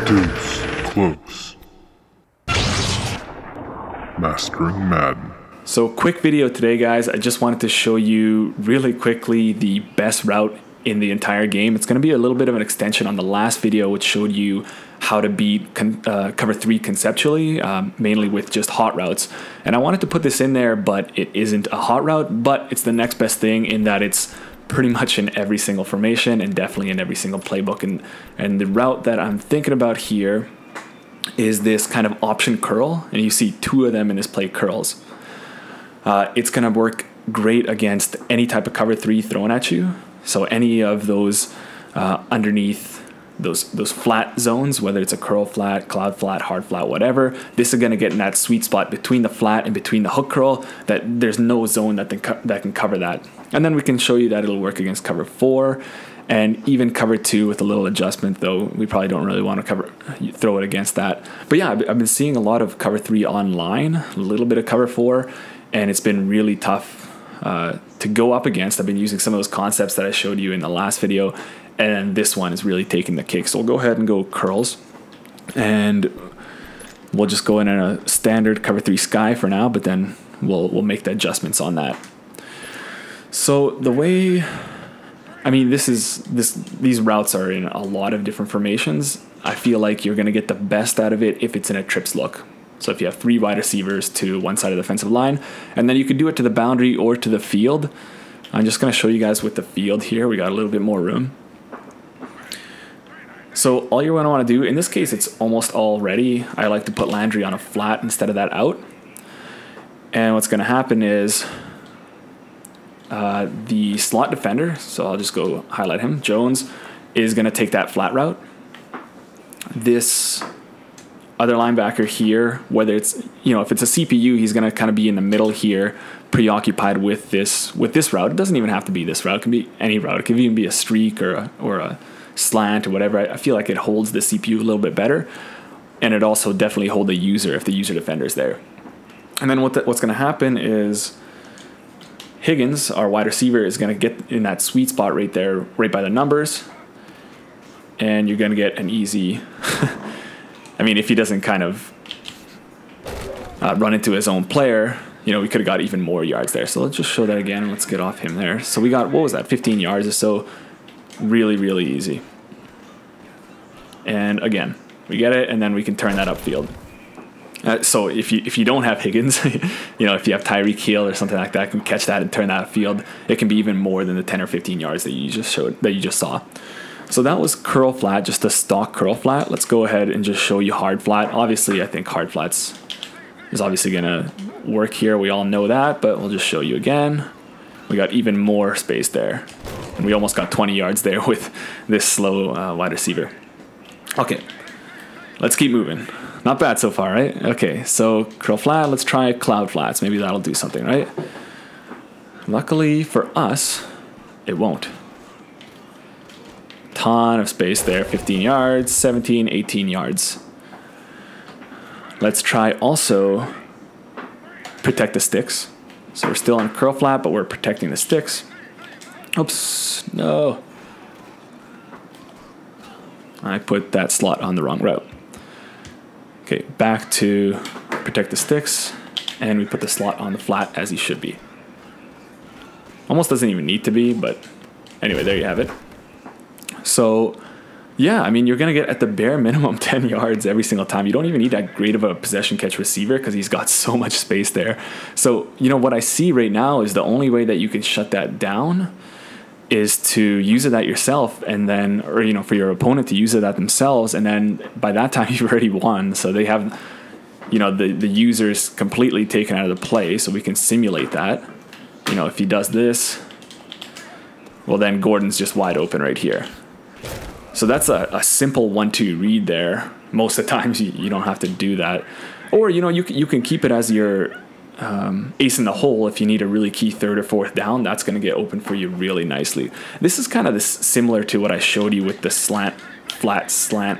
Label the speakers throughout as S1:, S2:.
S1: Deuce close. Mastering Madden.
S2: So quick video today, guys. I just wanted to show you really quickly the best route in the entire game. It's going to be a little bit of an extension on the last video, which showed you how to beat cover 3 conceptually, mainly with just hot routes. And I wanted to put this in there, but it isn't a hot route, but it's the next best thing in that it's pretty much in every single formation and definitely in every single playbook. And the route that I'm thinking about here is this kind of option curl, and you see 2 of them in this play curls. It's going to work great against any type of cover 3 thrown at you. So any of those underneath those flat zones, whether it's a curl flat, cloud flat, hard flat, whatever, this is going to get in that sweet spot between the flat and between the hook curl that there's no zone that can cover that. And then we can show you that it'll work against cover 4 and even cover 2 with a little adjustment, though we probably don't really want to throw it against that. But yeah, I've been seeing a lot of cover 3 online, a little bit of cover 4, and it's been really tough to go up against. I've been using some of those concepts that I showed you in the last video, and this one is really taking the cake. So we'll go ahead and go curls, and we'll just go in a standard cover 3 sky for now, but then we'll make the adjustments on that. So the way, I mean, these routes are in a lot of different formations. I feel like you're going to get the best out of it if it's in a trips look. So if you have 3 wide receivers to one side of the defensive line, and then you could do it to the boundary or to the field. I'm just going to show you guys with the field here. We got a little bit more room. So all you're going to want to do, in this case, it's almost all ready. I like to put Landry on a flat instead of that out. And what's going to happen is the slot defender, so I'll just go highlight him, Jones, is going to take that flat route. This other linebacker here, whether it's, if it's a CPU, he's going to kind of be in the middle here, preoccupied with this route. It doesn't even have to be this route. It can be any route. It can even be a streak or a slant or whatever. I feel like it holds the CPU a little bit better, and it also definitely holds the user if the user defender is there. And then what's going to happen is Higgins, our wide receiver, is going to get in that sweet spot right there, right by the numbers, and you're going to get an easy I mean, if he doesn't kind of run into his own player, we could have got even more yards there. So let's just show that again, and let's get off him there. So we got, what was that, 15 yards or so. Really, really easy. And again, we get it, and then we can turn that upfield. So if you don't have Higgins, if you have Tyreek Hill or something like that, can catch that and turn that upfield. It can be even more than the 10 or 15 yards that you just saw. So that was curl flat, just a stock curl flat. Let's go ahead and just show you hard flat. Obviously, I think hard flats is obviously going to work here. We all know that, but we'll just show you again. We got even more space there. And we almost got 20 yards there with this slow wide receiver. Okay, let's keep moving. Not bad so far, right? Okay, so curl flat, let's try cloud flats. Maybe that'll do something, right? Luckily for us, it won't. Ton of space there, 15 yards, 17, 18 yards. Let's try also protect the sticks. So we're still on curl flat, but we're protecting the sticks. Oops, no. I put that slot on the wrong route. Okay, back to protect the sticks, and we put the slot on the flat as he should be. Almost doesn't even need to be, but anyway, there you have it. So, yeah, I mean, you're going to get at the bare minimum 10 yards every single time. You don't even need that great of a possession catch receiver because he's got so much space there. So, what I see right now is the only way that you can shut that down is to use it at yourself, and then, or, for your opponent to use it at themselves. And then by that time, you've already won. So they have, the user's completely taken out of the play. So we can simulate that. If he does this, well, then Gordon's just wide open right here. So that's a simple 1-2 read there. Most of the times you don't have to do that. Or, you can keep it as your ace in the hole if you need a really key 3rd or 4th down. That's going to get open for you really nicely. This is kind of similar to what I showed you with the flat slant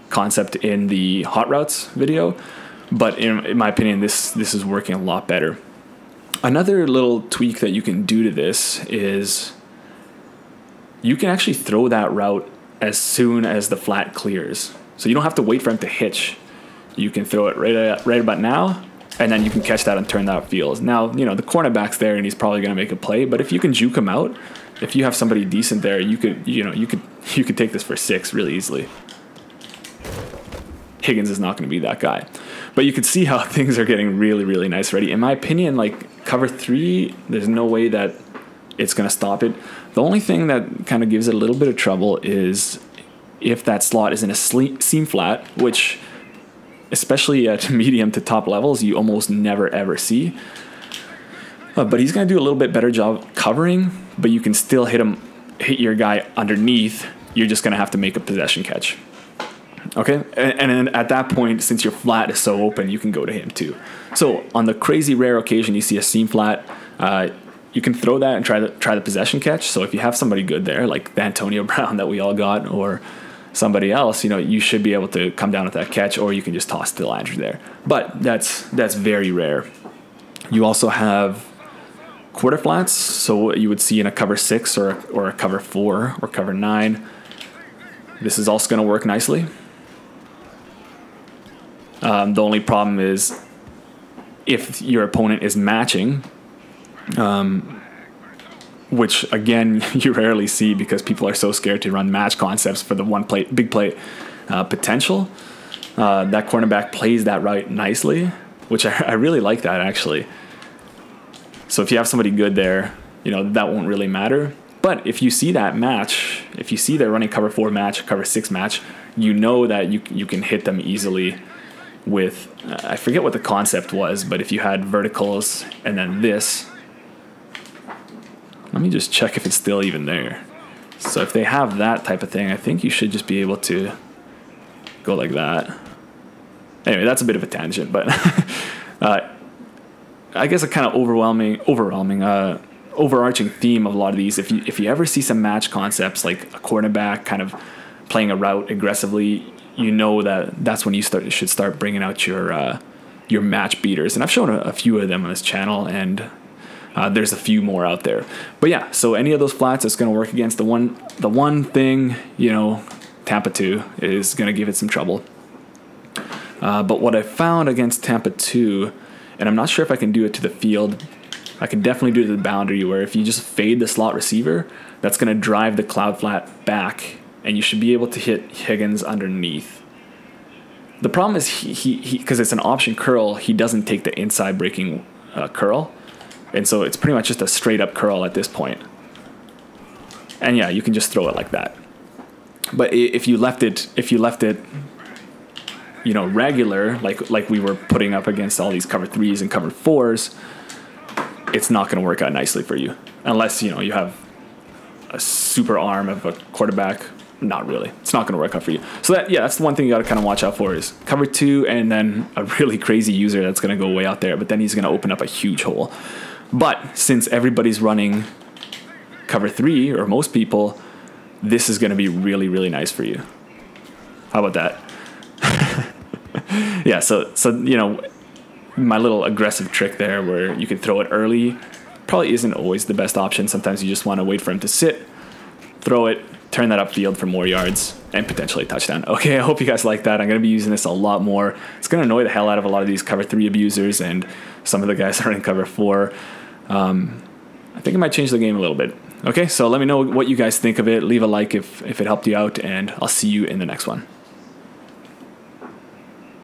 S2: concept in the hot routes video. But in my opinion, this is working a lot better. Another little tweak that you can do to this is you can actually throw that route as soon as the flat clears. So you don't have to wait for him to hitch. You can throw it right about now, and then you can catch that and turn that upfield. Now, you know, the cornerback's there, and he's probably going to make a play. But if you can juke him out, if you have somebody decent there, you could take this for 6 really easily. Higgins is not going to be that guy. But you can see how things are getting really, really nice already. In my opinion, like cover 3, there's no way that it's going to stop it. The only thing that kind of gives it a little bit of trouble is if that slot is in a seam flat, which especially at medium to top levels, you almost never ever see. But he's going to do a little bit better job covering, but you can still hit your guy underneath. You're just going to have to make a possession catch. Okay, and then at that point, since your flat is so open, you can go to him too. So on the crazy rare occasion you see a seam flat, you can throw that and try the possession catch. So if you have somebody good there, like the Antonio Brown that we all got, or somebody else, you know, you should be able to come down with that catch, or you can just toss to Landry there. But that's very rare. You also have quarter flats, so what you would see in a cover 6 or a cover 4 or cover 9. This is also going to work nicely. The only problem is if your opponent is matching, which again you rarely see because people are so scared to run match concepts for the big play potential. That cornerback plays that route nicely, which I really like that actually. So if you have somebody good there, you know, that won't really matter. But if you see that match, if you see they're running cover 4 match, cover 6 match, you know that you can hit them easily with, I forget what the concept was, but if you had verticals and then this, let me just check if it's still even there. So if they have that type of thing, I think you should just be able to go like that. Anyway, that's a bit of a tangent, but I guess a kind of overarching theme of a lot of these, if you ever see some match concepts like a cornerback kind of playing a route aggressively, you know that's when you should start bringing out your match beaters. And I've shown a few of them on this channel, and there's a few more out there. But yeah, so any of those flats that's going to work against the one thing, you know, Tampa 2 is going to give it some trouble. But what I found against Tampa 2, and I'm not sure if I can do it to the field, I can definitely do it to the boundary, where if you just fade the slot receiver, that's going to drive the cloud flat back, and you should be able to hit Higgins underneath. The problem is he because it's an option curl, he doesn't take the inside breaking curl, and so it's pretty much just a straight up curl at this point. And yeah, you can just throw it like that. But if you left it, you know, regular, like we were putting up against all these cover 3s and cover 4s, it's not going to work out nicely for you unless, you know, you have a super arm of a quarterback. Not really. It's not going to work out for you. So that's the one thing you got to kind of watch out for is cover 2 and then a really crazy user that's going to go way out there, but then he's going to open up a huge hole. But since everybody's running cover 3, or most people, this is going to be really, really nice for you. How about that? Yeah, so you know, my little aggressive trick there where you can throw it early probably isn't always the best option. Sometimes you just want to wait for him to sit, throw it, turn that upfield for more yards, and potentially a touchdown. Okay, I hope you guys like that. I'm going to be using this a lot more. It's going to annoy the hell out of a lot of these cover 3 abusers and some of the guys that are in cover 4. I think it might change the game a little bit. Okay, so let me know what you guys think of it. Leave a like if it helped you out, and I'll see you in the next one.